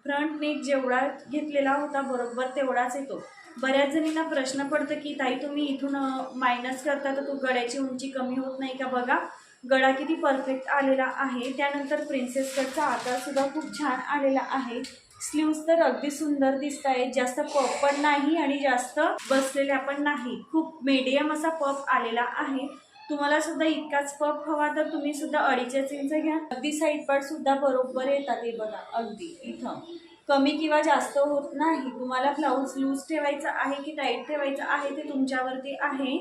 फ्रंट नेक जेवढा घेतलेला होता बरोबर तेवढाच येतो. बऱ्याच जणींना प्रश्न पडतं की ताई तुम्ही इथून मायनस करता तर गळ्याची उंची कमी होत नाही का? बघा गळा किती परफेक्ट आलेला आहे. त्यानंतर प्रिन्सेस कटचा आकारसुद्धा खूप छान आलेला आहे. स्लीव्ज तर अगदी सुंदर दिसत आहेत. जास्त पफ पण नाही आणि जास्त बसलेल्या पण नाही. खूप मीडियम असा पफ आलेला आहे. तुम्हाला सुद्धा इतकाच पफ हवा तर तुम्ही सुद्धा 2.5 इंच घ्या. अगदी साईड पार्ट सुद्धा बरोबर येतात. हे बघा अगदी इथं कमी किंवा जास्त होत नाही. तुम्हाला ब्लाऊज लूज ठेवायचा आहे की टाईट ठेवायचं आहे ते तुमच्यावरती आहे.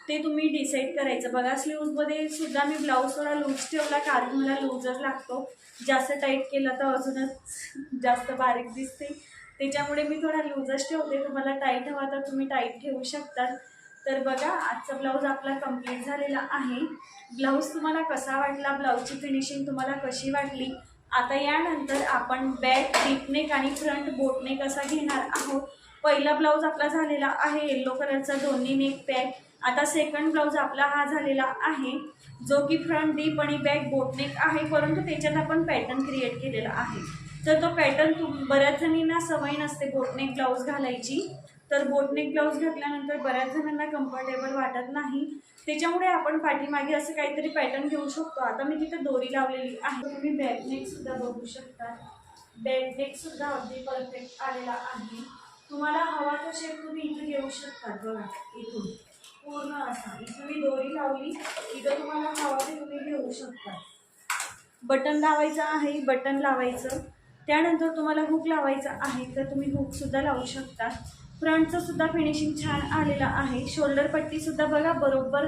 ते तुम्ही डिसाईड करायचं. बघा स्लीव्जमध्ये सुद्धा मी ब्लाऊज थोडा लूज ठेवला कारण मला लूजच लागतो. जास्त टाईट केला तर अजूनच जास्त बारीक दिसते. त्याच्यामुळे मी थोडा लूजच ठेवते. तुम्हाला टाईट हवा तर तुम्ही टाईट ठेवू शकतात. तर बघा आजचा ब्लाऊज आपला कंप्लीट झालेला आहे. ब्लाऊज तुम्हाला कसा वाटला, ब्लाऊजची फिनिशिंग तुम्हाला कशी वाटली? आता यानंतर आपण बॅक डीप नेक आणि फ्रंट बोट नेक कसा घेणार आहोत. पहिला ब्लाऊज आपला झालेला आहे येलो कलरचा दोन्ही नेक पॅक. आता सेकंड ब्लाऊज आपला हा झालेला आहे जो की फ्रंट डीप आणि बॅक बोटनेक आहे, परंतु त्याच्यात आपण पॅटर्न क्रिएट केलेला आहे. तर तो पॅटर्न बऱ्याच जणींना सवय नसते बोटनेक ब्लाऊज घालायची. तर बोटनेक ब्लाऊज घातल्यानंतर बऱ्याच जणांना कम्फर्टेबल वाटत नाही. त्याच्यामुळे आपण पाठीमागे असं काहीतरी पॅटर्न घेऊ शकतो. आता मी तिथे दोरी लावलेली आहे. तुम्ही बॅकनेकसुद्धा बघू शकता. बॅकनेकसुद्धा अगदी परफेक्ट आलेला आहे. तुम्हाला हवा तो शेप तुम्ही इथे घेऊ शकता. बघा इथून पूर्ण असा इथे मी दोरी लावली. इथं तुम्हाला हवा ते तुम्ही घेऊ शकता. बटन लावायचं आहे, बटन लावायचं. त्यानंतर तुम्हाला हुक लावायचा आहे तर तुम्ही हुकसुद्धा लावू शकता. फ्रंटचं सुद्धा फिनिशिंग छान आलेलं आहे. शोल्डर पट्टीसुद्धा बघा बरोबर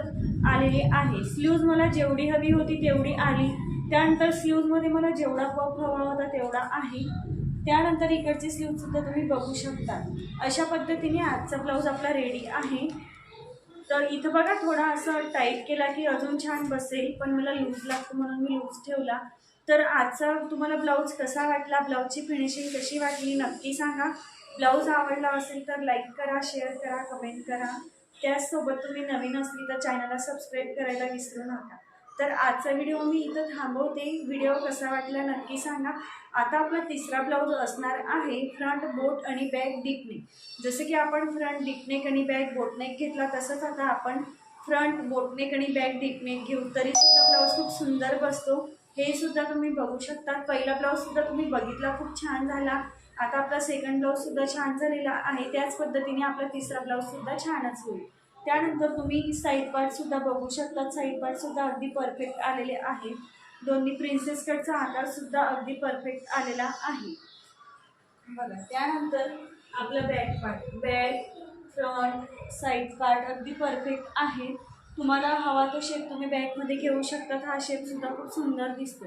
आलेली आहे. स्लीव्ज मला जेवढी हवी होती तेवढी आली. त्यानंतर स्लीव्जमध्ये मला जेवढा पफ हवा होता तेवढा आहे. त्यानंतर इकडची स्लीव्जसुद्धा तुम्ही बघू शकता. अशा पद्धतीने आजचा ब्लाऊज आपला रेडी आहे. तर इथं बघा थोडा असं टाईट केला की अजून छान बसेल, पण मला लूज लागतो म्हणून मी लूज ठेवला. तर आजचा तुम्हाला ब्लाऊज कसा वाटला, ब्लाऊजची फिनिशिंग कशी वाटली नक्की सांगा. ब्लाऊज आवडला असेल तर लाईक करा, शेअर करा, कमेंट करा. त्याचसोबत तुम्ही नवीन असली तर चॅनलला सबस्क्राईब करायला विसरू नका. तर आजचा व्हिडिओ मी इथं थांबवते. व्हिडिओ कसा वाटला नक्की सांगा. आता आपला तिसरा ब्लाऊज असणार आहे फ्रंट बोट आणि बॅक डीप नेक. जसं की आपण फ्रंट डीप नेक आणि बॅक बोट नेक घेतला तसंच आता आपण फ्रंट बोट नेक आणि बॅक डीप नेक घेऊ. तरीसुद्धा ब्लाऊज खूप सुंदर बसतो. हे सुद्धा तुम्ही बघू शकता. पहिला ब्लाऊजसुद्धा तुम्ही बघितला खूप छान झाला. आता आपला सेकंड ब्लाऊजसुद्धा छान झालेला आहे. त्याच पद्धतीने आपला तिसरा ब्लाऊजसुद्धा छानच होईल. त्यानंतर तुम्ही साईड पार्टसुद्धा बघू शकता. साईड पार्टसुद्धा अगदी परफेक्ट आलेले आहे. दोन्ही प्रिन्सेस कटचा आकारसुद्धा अगदी परफेक्ट आलेला आहे. बघा त्यानंतर आपलं back part, back front side part अगदी परफेक्ट आहे. तुम्हाला हवा तो शेप तुम्ही बॅकमध्ये घेऊ शकता. हा शेपसुद्धा खूप सुंदर दिसतो.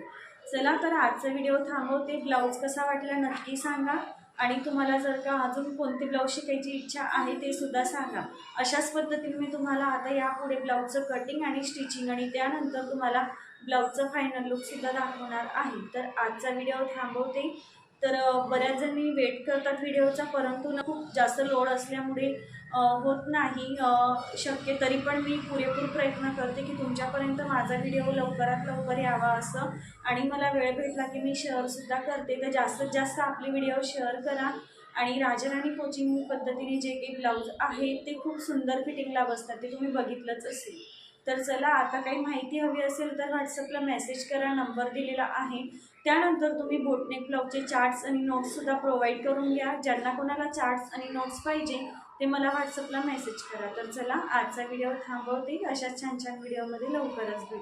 चला तर आजचा व्हिडिओ थांबवते. ब्लाऊज कसा वाटला नक्की सांगा. आणि तुम्हाला जर का अजून कोणते ब्लाऊज शिकायची इच्छा आहे ते सुद्धा सांगा. अशाच पद्धतीने मी तुम्हाला आता यापुढे ब्लाऊजचं कटिंग आणि स्टिचिंग आणि त्यानंतर तुम्हाला ब्लाऊजचं फायनल लुकसुद्धा दाखवणार आहे. तर आजचा व्हिडिओ थांबवते. तर बऱ्याच जणी वेट करतात व्हिडिओचा, परंतु खूप जास्त लोड असल्यामुळे होत नाही शक्य. तरी पण मी पुरेपूर प्रयत्न करते की तुमच्यापर्यंत माझा व्हिडिओ लवकरात लवकर यावा असं. आणि मला वेळ भेटला की मी शेअरसुद्धा करते. तर जास्तीत जास्त आपले व्हिडिओ शेअर करा आणि राजाराणी कोचिंग पद्धतीने जे काही ब्लाऊज आहे ते खूप सुंदर फिटिंगला बसतात, ते तुम्ही बघितलंच असेल. तर चला, आता काही माहिती हवी असेल तर व्हॉट्सअपला मेसेज करा, नंबर दिलेला आहे. त्यानंतर तुम्ही बोटनेक ब्लाऊजचे चार्ट्स आणि नोट्ससुद्धा प्रोव्हाइड करून घ्या. ज्यांना कोणाला चार्ट्स आणि नोट्स पाहिजे ते मला व्हॉट्सअपला मेसेज करा. तर चला, आजचा व्हिडिओ थांबवते. अशाच छान छान व्हिडिओमध्ये लवकरच भेटू.